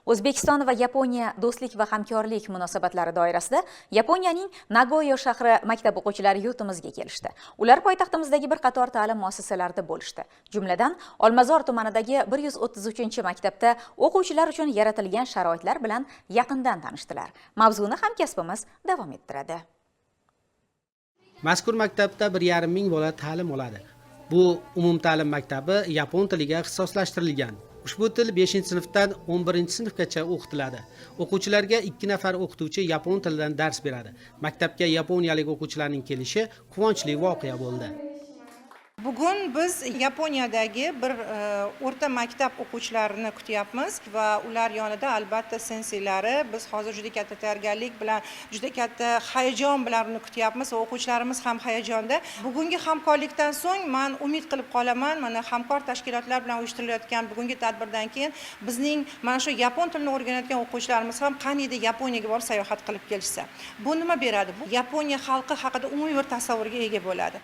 O'zbekiston va Yaponiya do'stlik va hamkorlik munosabatlari doirasida Yaponiyaning Nagoya shahri maktab o'quvchilari yurtimizga kelishdi. Ular poytaxtimizdagi bir qator ta'lim muassasalarida bo'lishdi. Jumladan, Olmazor tumanidagi 133-maktabda o'quvchilar uchun yaratilgan sharoitlar bilan yaqindan tanishdilar. Mavzuni hamkasbimiz davom ettiradi. Mazkur maktabda 1,5 ming bola ta'lim oladi. Bu umumta'lim maktabi yapon tiliga ixtisoslashtirilgan. Ushbu til 5-sinfdan 11-sinfgacha o'qitiladi. O'quvchilarga 2 nafar o'qituvchi yapon tilidan dars beradi. Maktabga yaponiyalik o'quvchilarning kelishi quvonchli voqea bo'ldi. Bugun biz Yaponiyadagi bir o'rta maktab o'quvchilarini kutyapmiz va ular yonida albatta senseylari, biz hozir juda katta tayyorgarlik bilan, juda katta hayajon bilan uni kutyapmiz va o'quvchilarimiz ham hayajonda. Bugungi hamkorlikdan so'ng men umid qilib qolaman, mana hamkor tashkilotlar bilan uyushtirilayotgan bugungi tadbirdan keyin bizning mana shu yapon tilini o'rganayotgan o'quvchilarimiz ham qaniydi Yaponiyaga borib sayohat qilib kelishsa. Bu nima beradi? Bu Yaponiya xalqi haqida umumiy bir tasavvurga ega bo'ladi.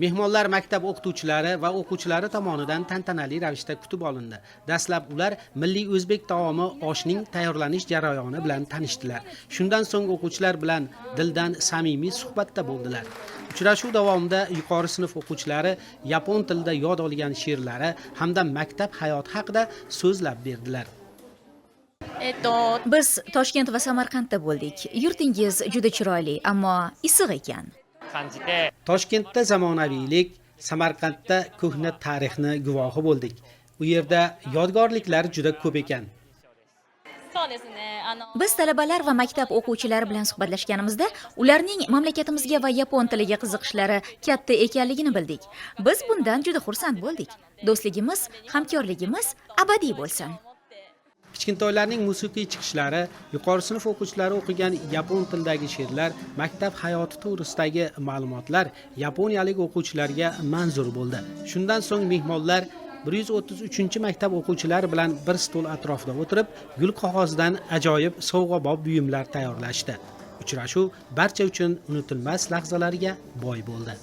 Mehmonlar maktab o'qituvchilari va o'quvchilari tomonidan tantanali ravishda kutib olindi. Dastlab ular milliy o'zbek taomi oshning tayyorlanish jarayoni bilan tanishdilar. Shundan so'ng o'quvchilar bilan dildan samimiy suhbatda bo'ldilar. Uchrashuv davomida yuqori sinf o'quvchilari yapon tilida yod olgan she'rlari hamda maktab hayoti haqida so'zlab berdilar. Biz Toshkent va Samarqandda bo'ldik. Yurtingiz juda chiroyli, ammo issiq ekan. Toshkentda zamonaviylik, Samarqandda ko'hna tarixni guvohi bo'ldik. U yerda yodgorliklar juda ko'p ekan. Biz talabalar va maktab o'quvchilari bilan suhbatlashganimizda ularning mamlakatimizga va yapon tiliga qiziqishlari katta ekanligini bildik. Biz bundan juda xursand bo'ldik. Do'stligimiz, hamkorligimiz abadiy bo'lsin. Kichkintoylarning musiqiy chiqishlari, yuqori sinf o'quvchilari o'qigan yapon tilidagi she'rlar, maktab hayoti to'g'risidagi ma'lumotlar yaponiyalik o'quvchilarga manzur bo'ldi. Shundan so'ng mehmonlar 133-maktab o'quvchilari bilan bir stol atrofida o'tirib, gul qog'ozdan ajoyib sovg'abop buyumlar tayyorlashdi. Uchrashuv barcha uchun unutilmas lahzalarga boy bo'ldi.